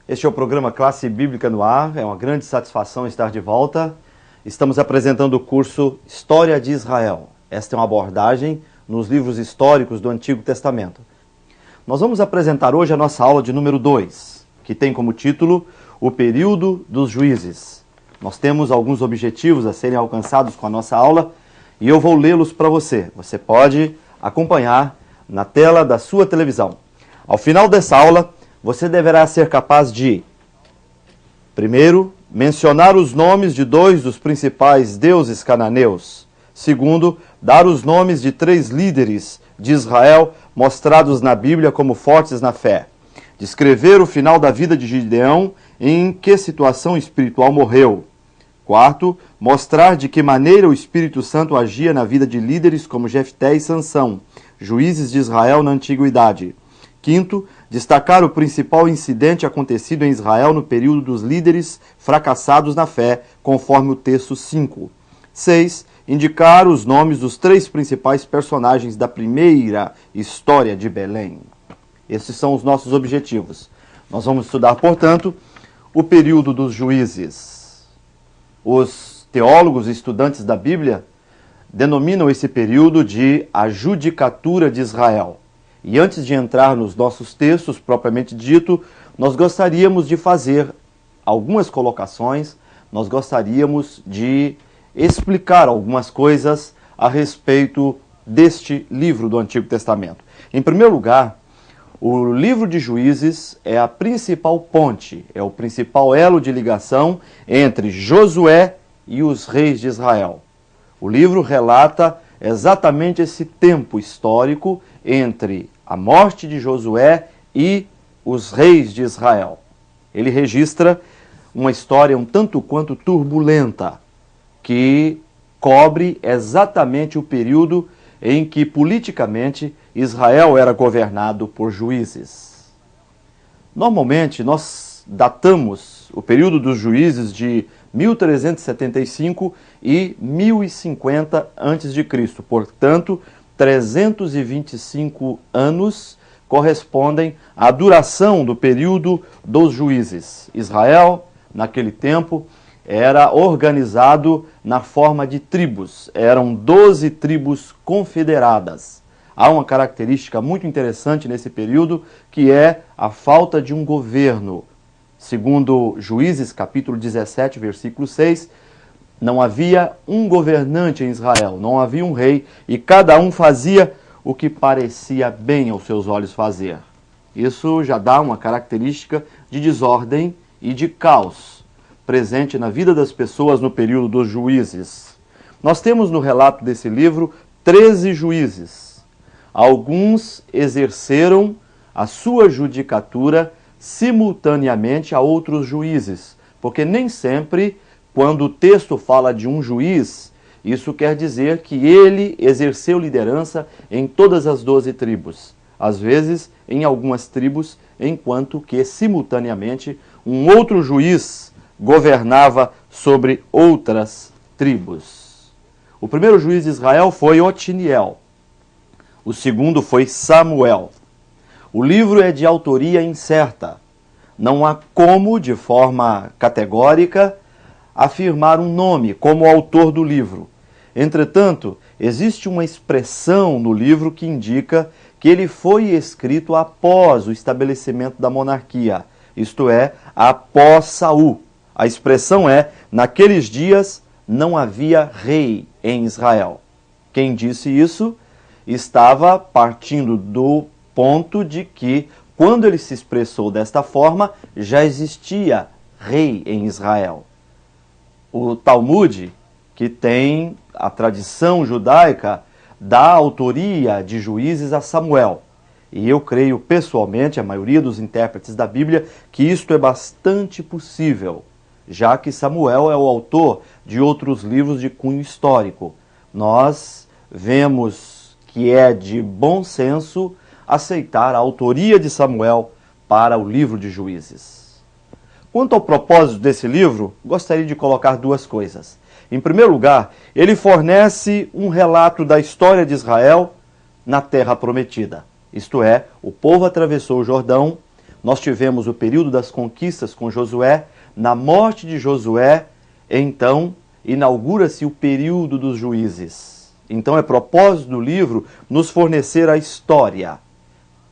Este é o programa Classe Bíblica no Ar, é uma grande satisfação estar de volta. Estamos apresentando o curso História de Israel. Esta é uma abordagem nos livros históricos do Antigo Testamento. Nós vamos apresentar hoje a nossa aula de número 2, que tem como título O Período dos Juízes. Nós temos alguns objetivos a serem alcançados com a nossa aula e eu vou lê-los para você. Você pode acompanhar na tela da sua televisão. Ao final dessa aula, você deverá ser capaz de, primeiro, mencionar os nomes de 2 dos principais deuses cananeus. Segundo, dar os nomes de 3 líderes de Israel mostrados na Bíblia como fortes na fé. Descrever o final da vida de Gideão e em que situação espiritual morreu. Quarto, mostrar de que maneira o Espírito Santo agia na vida de líderes como Jefté e Sansão, juízes de Israel na antiguidade. Quinto, destacar o principal incidente acontecido em Israel no período dos líderes fracassados na fé, conforme o texto 5. 6. Indicar os nomes dos 3 principais personagens da primeira história de Belém. Esses são os nossos objetivos. Nós vamos estudar, portanto, o período dos juízes. Os teólogos e estudantes da Bíblia denominam esse período de a judicatura de Israel. E antes de entrar nos nossos textos, propriamente dito, nós gostaríamos de fazer algumas colocações, nós gostaríamos de explicar algumas coisas a respeito deste livro do Antigo Testamento. Em primeiro lugar, o livro de Juízes é a principal ponte, é o principal elo de ligação entre Josué e os reis de Israel. O livro relata exatamente esse tempo histórico entre a morte de Josué e os reis de Israel. Ele registra uma história um tanto quanto turbulenta, que cobre exatamente o período em que politicamente Israel era governado por juízes. Normalmente nós datamos o período dos juízes de 1375 e 1050 a.C., portanto, 325 anos correspondem à duração do período dos juízes. Israel, naquele tempo, era organizado na forma de tribos. Eram 12 tribos confederadas. Há uma característica muito interessante nesse período, que é a falta de um governo. Segundo Juízes, capítulo 17, versículo 6, não havia um governante em Israel, não havia um rei, e cada um fazia o que parecia bem aos seus olhos fazer. Isso já dá uma característica de desordem e de caos presente na vida das pessoas no período dos juízes. Nós temos no relato desse livro 13 juízes. Alguns exerceram a sua judicatura simultaneamente a outros juízes, porque nem sempre, quando o texto fala de um juiz, isso quer dizer que ele exerceu liderança em todas as 12 tribos. Às vezes, em algumas tribos, enquanto que, simultaneamente, um outro juiz governava sobre outras tribos. O primeiro juiz de Israel foi Otiniel. O segundo foi Samuel. O livro é de autoria incerta. Não há como, de forma categórica, afirmar um nome como autor do livro. Entretanto, existe uma expressão no livro que indica que ele foi escrito após o estabelecimento da monarquia, isto é, após Saul. A expressão é: naqueles dias não havia rei em Israel. Quem disse isso estava partindo do ponto de que, quando ele se expressou desta forma, já existia rei em Israel. O Talmud, que tem a tradição judaica, dá a autoria de Juízes a Samuel. E eu creio pessoalmente, a maioria dos intérpretes da Bíblia, que isto é bastante possível, já que Samuel é o autor de outros livros de cunho histórico. Nós vemos que é de bom senso aceitar a autoria de Samuel para o livro de Juízes. Quanto ao propósito desse livro, gostaria de colocar duas coisas. Em primeiro lugar, ele fornece um relato da história de Israel na Terra Prometida. Isto é, o povo atravessou o Jordão, nós tivemos o período das conquistas com Josué, na morte de Josué, então inaugura-se o período dos juízes. Então é propósito do livro nos fornecer a história,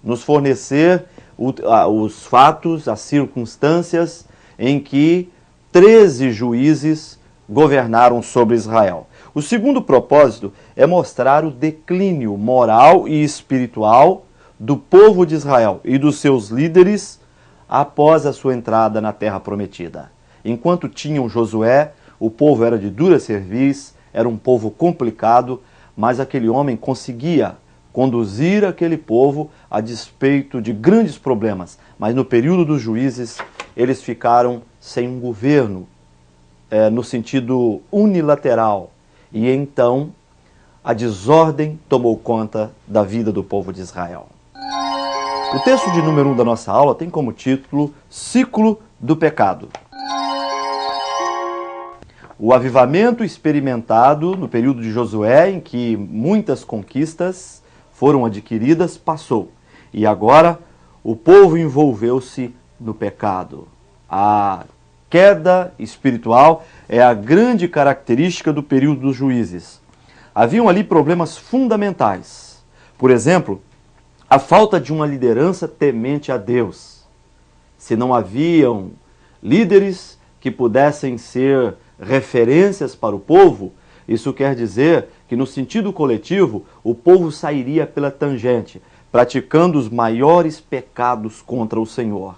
nos fornecer os fatos, as circunstâncias em que 13 juízes governaram sobre Israel. O segundo propósito é mostrar o declínio moral e espiritual do povo de Israel e dos seus líderes após a sua entrada na Terra Prometida. Enquanto tinham Josué, o povo era de dura cerviz, era um povo complicado, mas aquele homem conseguia conduzir aquele povo a despeito de grandes problemas. Mas no período dos juízes, eles ficaram sem um governo, no sentido unilateral. E então a desordem tomou conta da vida do povo de Israel. O texto de número 1 da nossa aula tem como título Ciclo do Pecado. O avivamento experimentado no período de Josué, em que muitas conquistas foram adquiridas, passou. E agora o povo envolveu-se no pecado. A queda espiritual é a grande característica do período dos juízes. Haviam ali problemas fundamentais. Por exemplo, a falta de uma liderança temente a Deus. Se não haviam líderes que pudessem ser referências para o povo, isso quer dizer que no sentido coletivo o povo sairia pela tangente, praticando os maiores pecados contra o Senhor.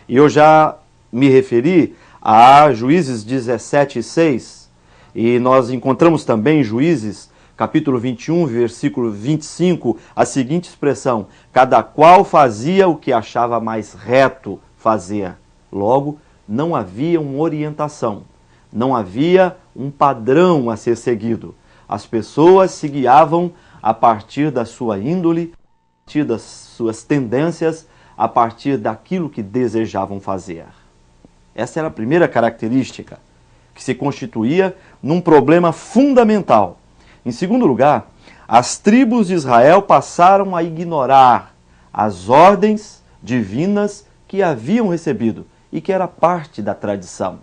E eu já me referi a Juízes 17:6, e nós encontramos também em Juízes capítulo 21, versículo 25, a seguinte expressão: cada qual fazia o que achava mais reto fazer. Logo, não havia uma orientação, não havia um padrão a ser seguido. As pessoas se guiavam a partir da sua índole, a partir das suas tendências, a partir daquilo que desejavam fazer. Essa era a primeira característica, que se constituía num problema fundamental. Em segundo lugar, as tribos de Israel passaram a ignorar as ordens divinas que haviam recebido e que era parte da tradição.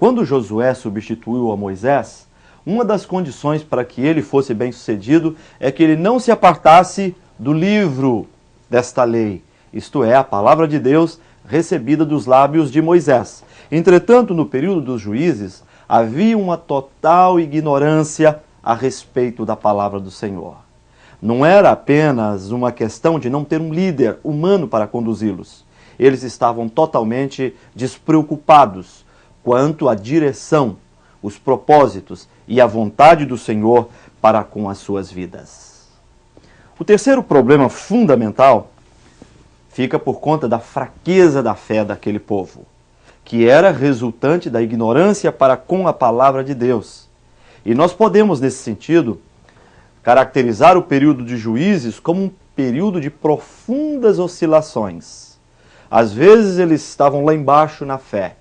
Quando Josué substituiu a Moisés, uma das condições para que ele fosse bem-sucedido é que ele não se apartasse do livro desta lei, isto é, a palavra de Deus recebida dos lábios de Moisés. Entretanto, no período dos juízes, havia uma total ignorância a respeito da palavra do Senhor. Não era apenas uma questão de não ter um líder humano para conduzi-los. Eles estavam totalmente despreocupados quanto à direção, os propósitos e a vontade do Senhor para com as suas vidas. O terceiro problema fundamental fica por conta da fraqueza da fé daquele povo, que era resultante da ignorância para com a palavra de Deus. E nós podemos, nesse sentido, caracterizar o período de juízes como um período de profundas oscilações. Às vezes eles estavam lá embaixo na fé.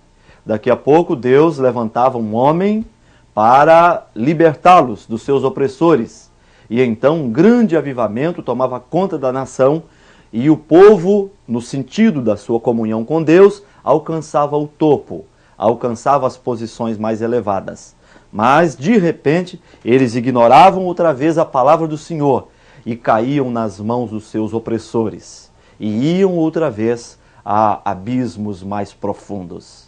Daqui a pouco Deus levantava um homem para libertá-los dos seus opressores. E então um grande avivamento tomava conta da nação e o povo, no sentido da sua comunhão com Deus, alcançava o topo, alcançava as posições mais elevadas. Mas, de repente, eles ignoravam outra vez a palavra do Senhor e caíam nas mãos dos seus opressores e iam outra vez a abismos mais profundos.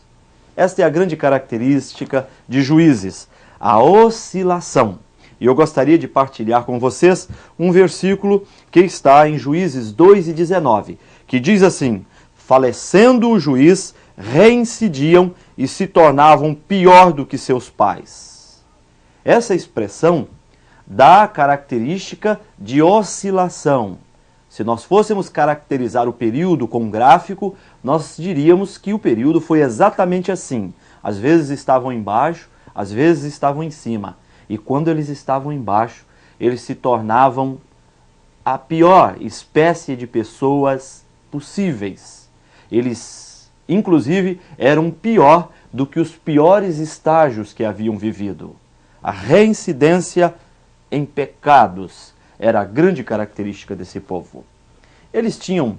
Esta é a grande característica de juízes, a oscilação. E eu gostaria de partilhar com vocês um versículo que está em Juízes 2:19, que diz assim: falecendo o juiz, reincidiam e se tornavam pior do que seus pais. Essa expressão dá a característica de oscilação. Se nós fôssemos caracterizar o período com um gráfico, nós diríamos que o período foi exatamente assim. Às vezes estavam embaixo, às vezes estavam em cima. E quando eles estavam embaixo, eles se tornavam a pior espécie de pessoas possíveis. Eles Inclusive, eram pior do que os piores estágios que haviam vivido. A reincidência em pecados era a grande característica desse povo. Eles tinham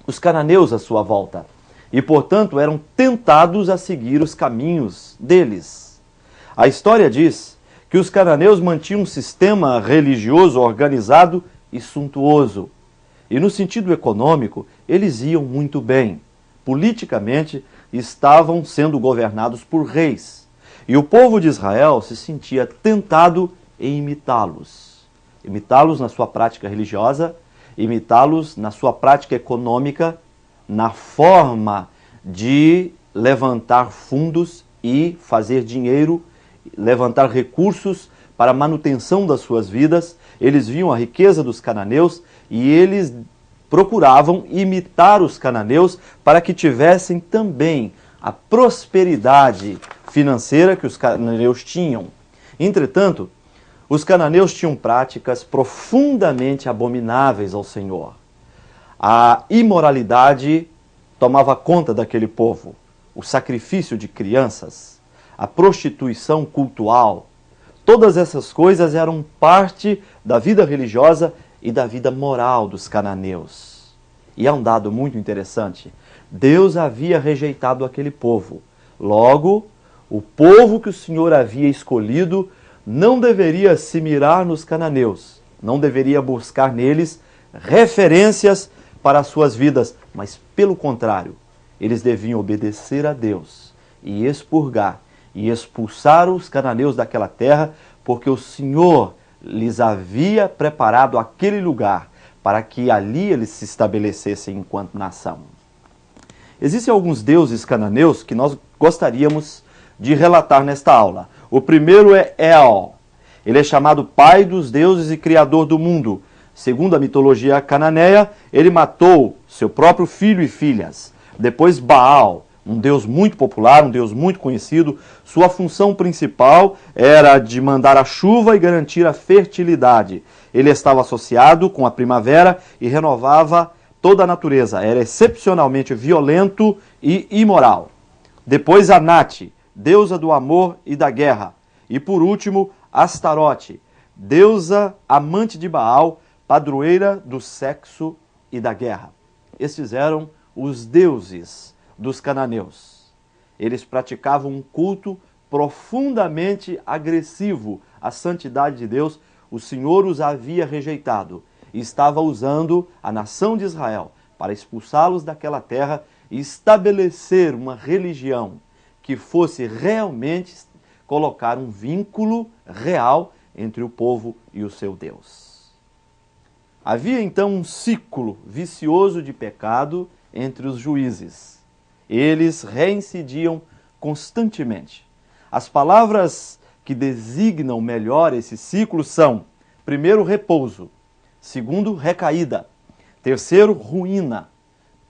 os cananeus à sua volta e, portanto, eram tentados a seguir os caminhos deles. A história diz que os cananeus mantinham um sistema religioso organizado e suntuoso. E no sentido econômico, eles iam muito bem. Politicamente, estavam sendo governados por reis. E o povo de Israel se sentia tentado em imitá-los. Imitá-los na sua prática religiosa, imitá-los na sua prática econômica, na forma de levantar fundos e fazer dinheiro, levantar recursos para a manutenção das suas vidas. Eles viam a riqueza dos cananeus e eles procuravam imitar os cananeus para que tivessem também a prosperidade financeira que os cananeus tinham. Entretanto, os cananeus tinham práticas profundamente abomináveis ao Senhor. A imoralidade tomava conta daquele povo. O sacrifício de crianças, a prostituição cultual, todas essas coisas eram parte da vida religiosa e da vida moral dos cananeus. E há um dado muito interessante. Deus havia rejeitado aquele povo. Logo, o povo que o Senhor havia escolhido não deveria se mirar nos cananeus, não deveria buscar neles referências para as suas vidas, mas pelo contrário, eles deviam obedecer a Deus e expurgar e expulsar os cananeus daquela terra, porque o Senhor lhes havia preparado aquele lugar para que ali eles se estabelecessem enquanto nação. Existem alguns deuses cananeus que nós gostaríamos de relatar nesta aula. O primeiro é El. Ele é chamado pai dos deuses e criador do mundo. Segundo a mitologia cananeia, ele matou seu próprio filho e filhas. Depois Baal, um deus muito popular, um deus muito conhecido. Sua função principal era de mandar a chuva e garantir a fertilidade. Ele estava associado com a primavera e renovava toda a natureza. Era excepcionalmente violento e imoral. Depois Anate, deusa do amor e da guerra. E por último, Astarote, deusa amante de Baal, padroeira do sexo e da guerra. Estes eram os deuses dos cananeus. Eles praticavam um culto profundamente agressivo à santidade de Deus. O Senhor os havia rejeitado e estava usando a nação de Israel para expulsá-los daquela terra e estabelecer uma religião que fosse realmente colocar um vínculo real entre o povo e o seu Deus. Havia então um ciclo vicioso de pecado entre os juízes. Eles reincidiam constantemente. As palavras que designam melhor esse ciclo são: primeiro, repouso; segundo, recaída; terceiro, ruína;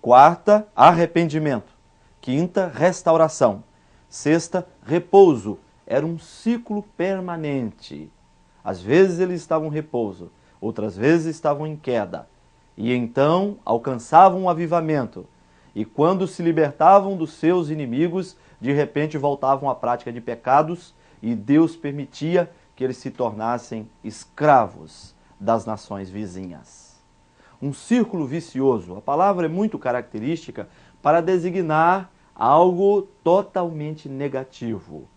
quarta, arrependimento; quinta, restauração; sexta, repouso. Era um ciclo permanente. Às vezes eles estavam em repouso, outras vezes estavam em queda. E então alcançavam um avivamento. E quando se libertavam dos seus inimigos, de repente voltavam à prática de pecados e Deus permitia que eles se tornassem escravos das nações vizinhas. Um círculo vicioso. A palavra é muito característica para designar algo totalmente negativo.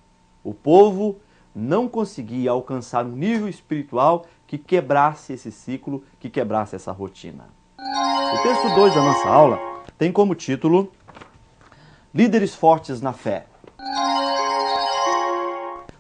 O povo não conseguia alcançar um nível espiritual que quebrasse esse ciclo, que quebrasse essa rotina. O texto 2 da nossa aula tem como título Líderes Fortes na Fé.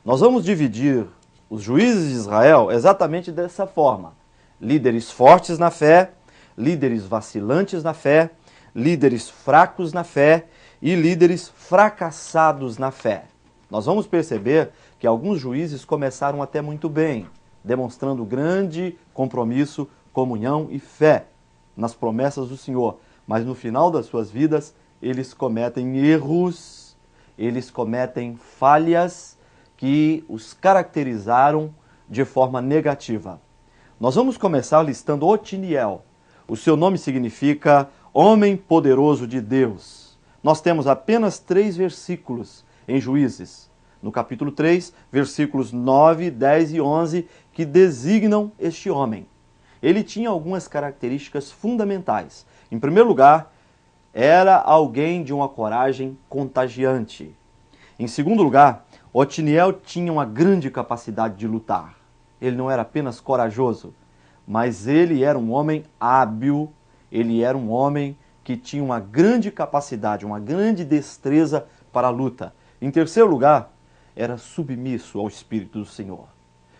Nós vamos dividir os juízes de Israel exatamente dessa forma: líderes fortes na fé, líderes vacilantes na fé, líderes fracos na fé e líderes fracassados na fé. Nós vamos perceber que alguns juízes começaram até muito bem, demonstrando grande compromisso, comunhão e fé nas promessas do Senhor. Mas no final das suas vidas, eles cometem erros, eles cometem falhas que os caracterizaram de forma negativa. Nós vamos começar listando Otiniel. O seu nome significa homem poderoso de Deus. nós temos apenas 3 versículos em Juízes. No capítulo 3, versículos 9, 10 e 11, que designam este homem. Ele tinha algumas características fundamentais. Em primeiro lugar, era alguém de uma coragem contagiante. Em segundo lugar, Otiniel tinha uma grande capacidade de lutar. Ele não era apenas corajoso, mas ele era um homem hábil, ele era um homem que tinha uma grande capacidade, uma grande destreza para a luta. Em terceiro lugar, era submisso ao Espírito do Senhor.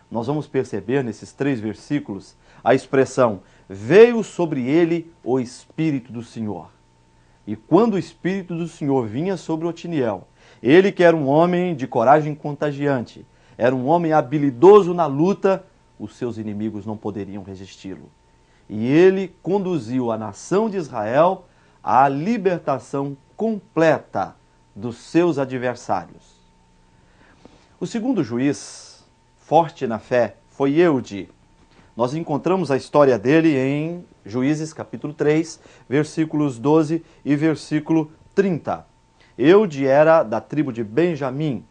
Nós vamos perceber nesses 3 versículos a expressão, veio sobre ele o Espírito do Senhor. E quando o Espírito do Senhor vinha sobre Otiniel, ele que era um homem de coragem contagiante, era um homem habilidoso na luta, os seus inimigos não poderiam resisti-lo. E ele conduziu a nação de Israel à libertação completa dos seus adversários. O segundo juiz, forte na fé, foi Eude. Nós encontramos a história dele em Juízes capítulo 3, versículos 12 e versículo 30. Eude era da tribo de Benjamim,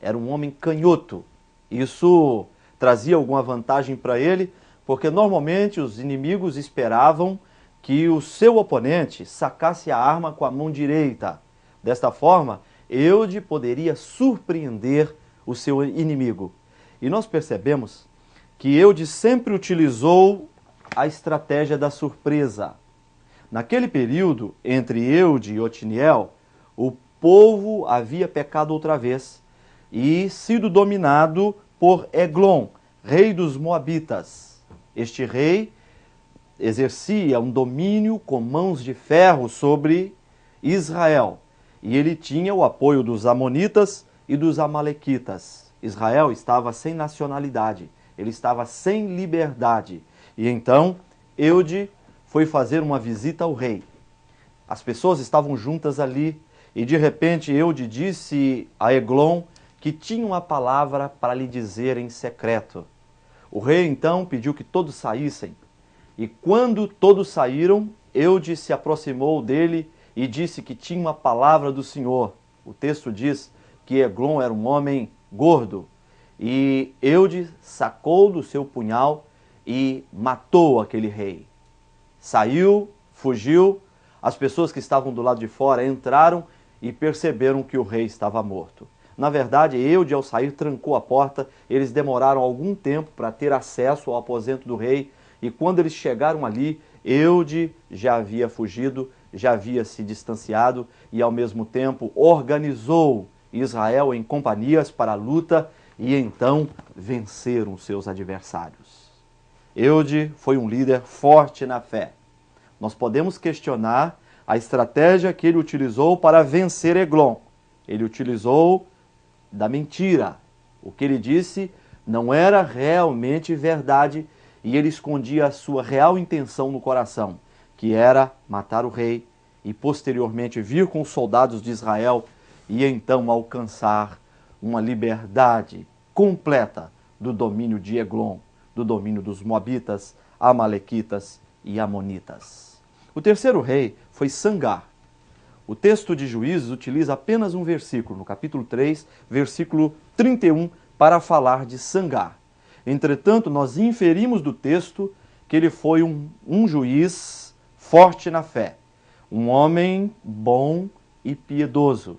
era um homem canhoto. Isso trazia alguma vantagem para ele, porque normalmente os inimigos esperavam que o seu oponente sacasse a arma com a mão direita. Desta forma, Eude poderia surpreender o seu inimigo. E nós percebemos que Eude sempre utilizou a estratégia da surpresa. Naquele período, entre Eude e Otiniel, o povo havia pecado outra vez e sido dominado por Eglon, rei dos Moabitas. Este rei exercia um domínio com mãos de ferro sobre Israel. E ele tinha o apoio dos amonitas e dos amalequitas. Israel estava sem nacionalidade, ele estava sem liberdade. E então, Eude foi fazer uma visita ao rei. As pessoas estavam juntas ali e de repente Eude disse a Eglon que tinha uma palavra para lhe dizer em secreto. O rei então pediu que todos saíssem. E quando todos saíram, Eude se aproximou dele e disse que tinha uma palavra do Senhor. O texto diz que Eglon era um homem gordo. E Eude sacou do seu punhal e matou aquele rei. Saiu, fugiu, as pessoas que estavam do lado de fora entraram e perceberam que o rei estava morto. Na verdade, Eude, ao sair, trancou a porta. Eles demoraram algum tempo para ter acesso ao aposento do rei. E quando eles chegaram ali, Eude já havia fugido, já havia se distanciado e, ao mesmo tempo, organizou Israel em companhias para a luta e então venceram seus adversários. Eude foi um líder forte na fé. Nós podemos questionar a estratégia que ele utilizou para vencer Eglon. Ele utilizou da mentira. O que ele disse não era realmente verdade e ele escondia a sua real intenção no coração, que era matar o rei e posteriormente vir com os soldados de Israel e então alcançar uma liberdade completa do domínio de Eglon, do domínio dos Moabitas, Amalequitas e Amonitas. O terceiro rei foi Sangar. O texto de Juízes utiliza apenas um versículo, no capítulo 3, versículo 31, para falar de Sangar. Entretanto, nós inferimos do texto que ele foi um juiz forte na fé, um homem bom e piedoso.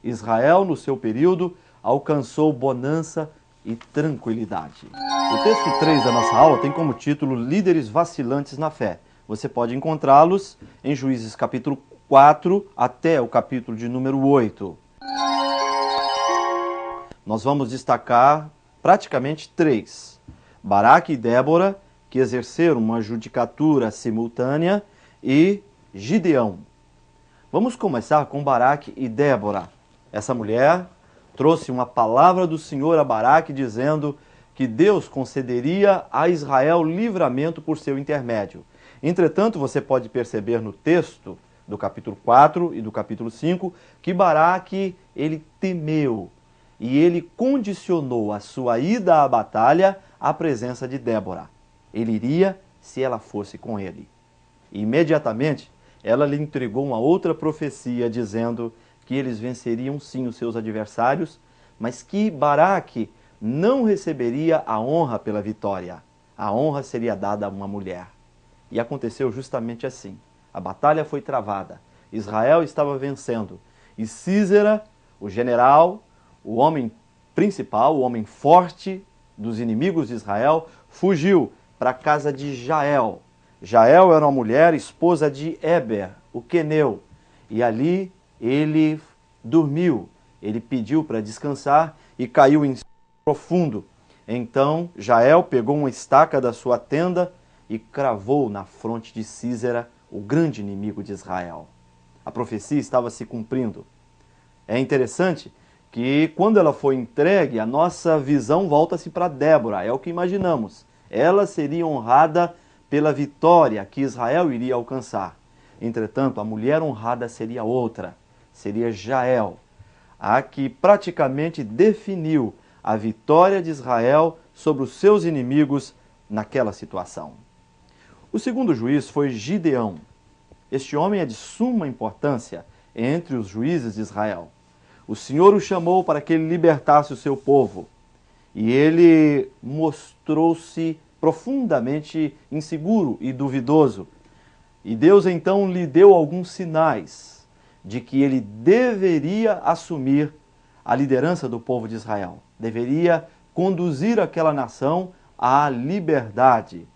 Israel, no seu período, alcançou bonança e tranquilidade. O texto 3 da nossa aula tem como título Líderes Vacilantes na Fé. Você pode encontrá-los em Juízes capítulo 4 até o capítulo de número 8. Nós vamos destacar praticamente 3. Baraque e Débora, que exerceram uma judicatura simultânea, e Gideão. Vamos começar com Baraque e Débora. Essa mulher trouxe uma palavra do Senhor a Baraque dizendo que Deus concederia a Israel livramento por seu intermédio. Entretanto, você pode perceber no texto do capítulo 4 e do capítulo 5 que Baraque, ele temeu e ele condicionou a sua ida à batalha à presença de Débora. Ele iria se ela fosse com ele. E imediatamente ela lhe entregou uma outra profecia, dizendo que eles venceriam sim os seus adversários, mas que Baraque não receberia a honra pela vitória. A honra seria dada a uma mulher. E aconteceu justamente assim. A batalha foi travada. Israel estava vencendo. E Sísera, o general, o homem principal, o homem forte dos inimigos de Israel, fugiu para a casa de Jael. Jael era uma mulher, esposa de Eber, o queneu. E ali ele dormiu. Ele pediu para descansar e caiu em sono profundo. Então Jael pegou uma estaca da sua tenda e cravou na fronte de Sísera, o grande inimigo de Israel. A profecia estava se cumprindo. É interessante que quando ela foi entregue, a nossa visão volta-se para Débora, é o que imaginamos. Ela seria honrada pela vitória que Israel iria alcançar. Entretanto, a mulher honrada seria outra, seria Jael, a que praticamente definiu a vitória de Israel sobre os seus inimigos naquela situação. O segundo juiz foi Gideão. Este homem é de suma importância entre os juízes de Israel. O Senhor o chamou para que ele libertasse o seu povo. E ele mostrou-se profundamente inseguro e duvidoso. E Deus então lhe deu alguns sinais de que ele deveria assumir a liderança do povo de Israel. Deveria conduzir aquela nação à liberdade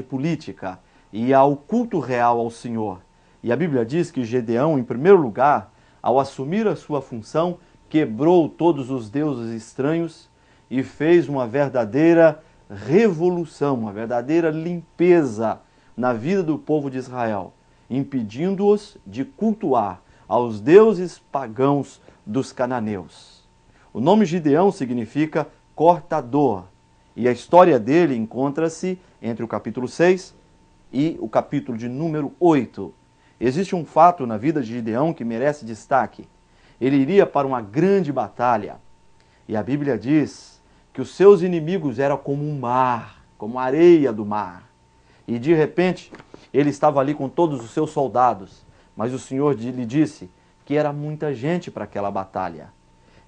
política e ao culto real ao Senhor. E a Bíblia diz que Gideão, em primeiro lugar, ao assumir a sua função, quebrou todos os deuses estranhos e fez uma verdadeira revolução, uma verdadeira limpeza na vida do povo de Israel, impedindo-os de cultuar aos deuses pagãos dos cananeus. O nome Gideão significa cortador, e a história dele encontra-se entre o capítulo 6 e o capítulo de número 8. Existe um fato na vida de Gideão que merece destaque. Ele iria para uma grande batalha, e a Bíblia diz que os seus inimigos eram como um mar, como a areia do mar. E de repente, ele estava ali com todos os seus soldados, mas o Senhor lhe disse que era muita gente para aquela batalha.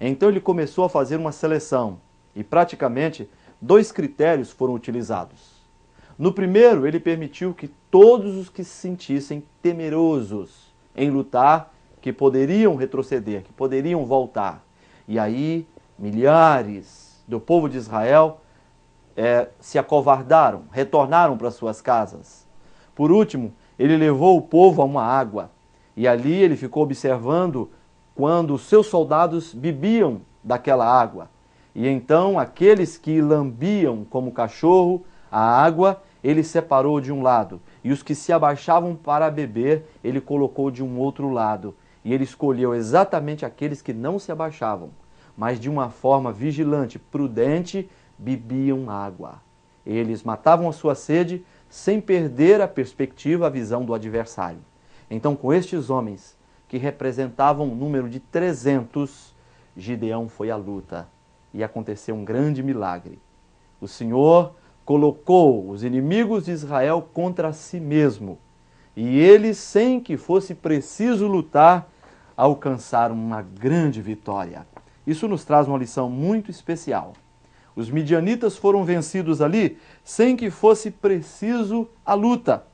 Então ele começou a fazer uma seleção, e praticamente 2 critérios foram utilizados. No primeiro, ele permitiu que todos os que se sentissem temerosos em lutar, que poderiam retroceder, que poderiam voltar. E aí, milhares do povo de Israel se acovardaram, retornaram para suas casas. Por último, ele levou o povo a uma água, e ali ele ficou observando quando os seus soldados bebiam daquela água. E então aqueles que lambiam como cachorro a água, ele separou de um lado, e os que se abaixavam para beber, ele colocou de um outro lado. E ele escolheu exatamente aqueles que não se abaixavam, mas de uma forma vigilante, prudente, bebiam água. Eles matavam a sua sede sem perder a perspectiva, a visão do adversário. Então, com estes homens, que representavam um número de 300, Gideão foi à luta. E aconteceu um grande milagre. O Senhor colocou os inimigos de Israel contra si mesmo. E eles, sem que fosse preciso lutar, alcançaram uma grande vitória. Isso nos traz uma lição muito especial. Os midianitas foram vencidos ali sem que fosse preciso a luta.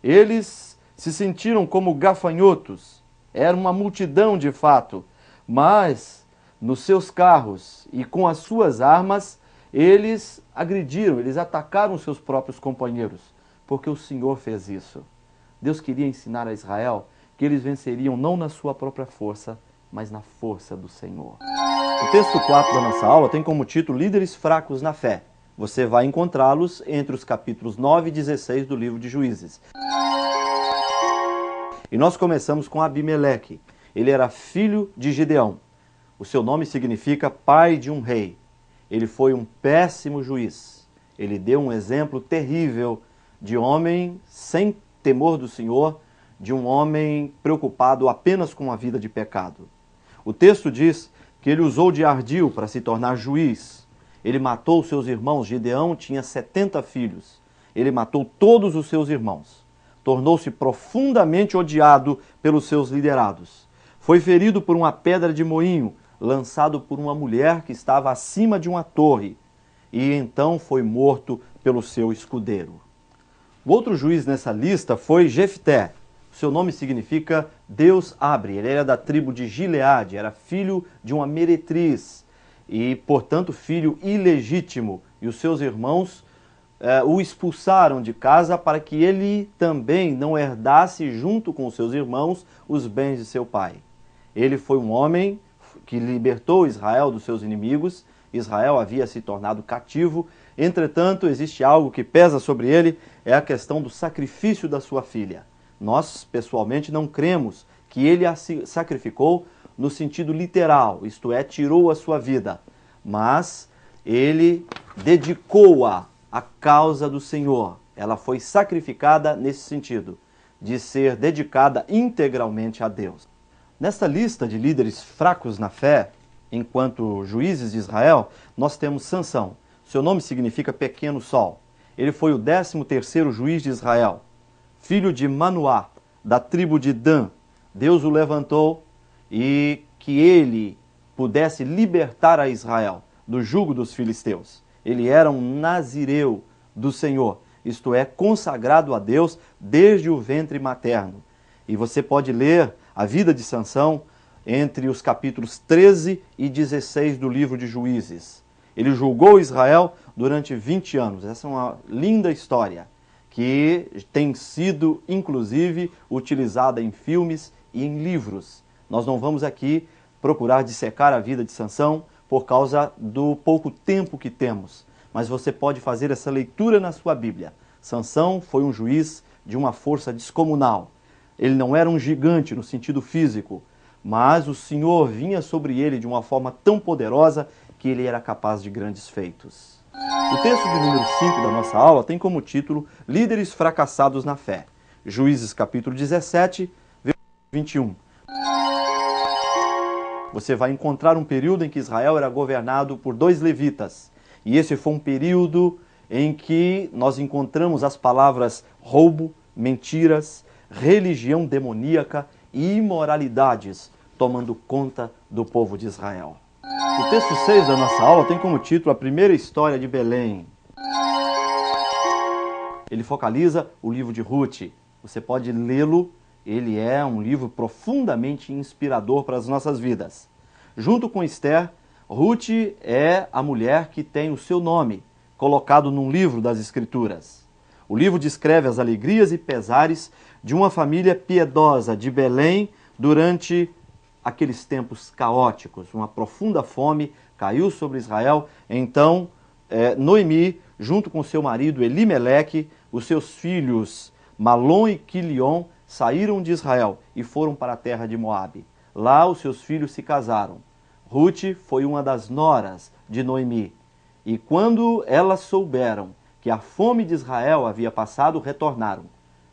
Eles se sentiram como gafanhotos. Era uma multidão de fato, mas nos seus carros e com as suas armas, eles agrediram, eles atacaram os seus próprios companheiros, porque o Senhor fez isso. Deus queria ensinar a Israel que eles venceriam não na sua própria força, mas na força do Senhor. O texto 4 da nossa aula tem como título Líderes Fracos na Fé. Você vai encontrá-los entre os capítulos 9 e 16 do livro de Juízes. E nós começamos com Abimeleque. Ele era filho de Gideão. O seu nome significa pai de um rei. Ele foi um péssimo juiz. Ele deu um exemplo terrível de homem sem temor do Senhor, de um homem preocupado apenas com a vida de pecado. O texto diz que ele usou de ardil para se tornar juiz. Ele matou seus irmãos. Gideão tinha 70 filhos. Ele matou todos os seus irmãos. tornou-se profundamente odiado pelos seus liderados. Foi ferido por uma pedra de moinho, lançado por uma mulher que estava acima de uma torre, e então foi morto pelo seu escudeiro. O outro juiz nessa lista foi Jefté. Seu nome significa Deus abre. Ele era da tribo de Gileade, era filho de uma meretriz e, portanto, filho ilegítimo. E os seus irmãos o expulsaram de casa para que ele também não herdasse junto com os seus irmãos os bens de seu pai. Ele foi um homem que libertou Israel dos seus inimigos. Israel havia se tornado cativo. Entretanto, existe algo que pesa sobre ele, é a questão do sacrifício da sua filha. Nós, pessoalmente, não cremos que ele a sacrificou no sentido literal, isto é, tirou a sua vida. Mas ele dedicou-a à causa do Senhor. Ela foi sacrificada nesse sentido, de ser dedicada integralmente a Deus. Nesta lista de líderes fracos na fé, enquanto juízes de Israel, nós temos Sansão. Seu nome significa pequeno sol. Ele foi o 13º juiz de Israel. Filho de Manoá, da tribo de Dan. Deus o levantou e que ele pudesse libertar a Israel do jugo dos filisteus. Ele era um nazireu do Senhor, isto é, consagrado a Deus desde o ventre materno. E você pode ler a vida de Sansão entre os capítulos 13 e 16 do livro de Juízes. Ele julgou Israel durante 20 anos. Essa é uma linda história que tem sido, inclusive, utilizada em filmes e em livros. Nós não vamos aqui procurar dissecar a vida de Sansão por causa do pouco tempo que temos, mas você pode fazer essa leitura na sua Bíblia. Sansão foi um juiz de uma força descomunal. Ele não era um gigante no sentido físico, mas o Senhor vinha sobre ele de uma forma tão poderosa que ele era capaz de grandes feitos. O texto de número 5 da nossa aula tem como título Líderes fracassados na fé. Juízes capítulo 17, versículo 21. Você vai encontrar um período em que Israel era governado por 2 levitas. E esse foi um período em que nós encontramos as palavras roubo, mentiras, religião demoníaca e imoralidades tomando conta do povo de Israel. O texto 6 da nossa aula tem como título A Primeira História de Belém. Ele focaliza o livro de Ruth. Você pode lê-lo, ele é um livro profundamente inspirador para as nossas vidas. Junto com Esther, Ruth é a mulher que tem o seu nome colocado num livro das Escrituras. O livro descreve as alegrias e pesares de uma família piedosa de Belém durante aqueles tempos caóticos. Uma profunda fome caiu sobre Israel. Então, Noemi, junto com seu marido Elimeleque, os seus filhos Malom e Quilion, saíram de Israel e foram para a terra de Moabe. Lá os seus filhos se casaram. Ruth foi uma das noras de Noemi. E quando elas souberam que a fome de Israel havia passado, retornaram.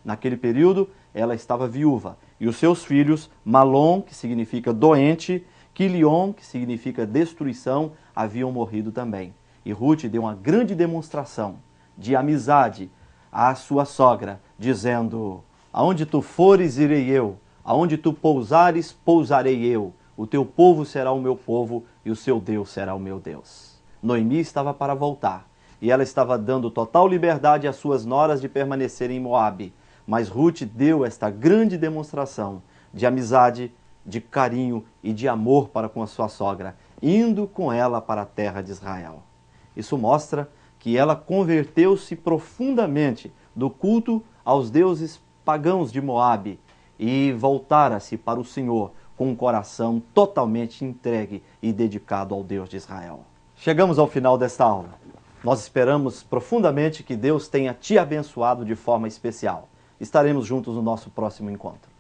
Naquele período, ela estava viúva. E os seus filhos, Malom, que significa doente, Quilion, que significa destruição, haviam morrido também. E Ruth deu uma grande demonstração de amizade à sua sogra, dizendo: aonde tu fores, irei eu. Aonde tu pousares, pousarei eu. O teu povo será o meu povo e o seu Deus será o meu Deus. Noemi estava para voltar. E ela estava dando total liberdade às suas noras de permanecerem em Moabe. Mas Ruth deu esta grande demonstração de amizade, de carinho e de amor para com a sua sogra, indo com ela para a terra de Israel. Isso mostra que ela converteu-se profundamente do culto aos deuses pagãos de Moabe e voltara-se para o Senhor com um coração totalmente entregue e dedicado ao Deus de Israel. Chegamos ao final desta aula. Nós esperamos profundamente que Deus tenha te abençoado de forma especial. Estaremos juntos no nosso próximo encontro.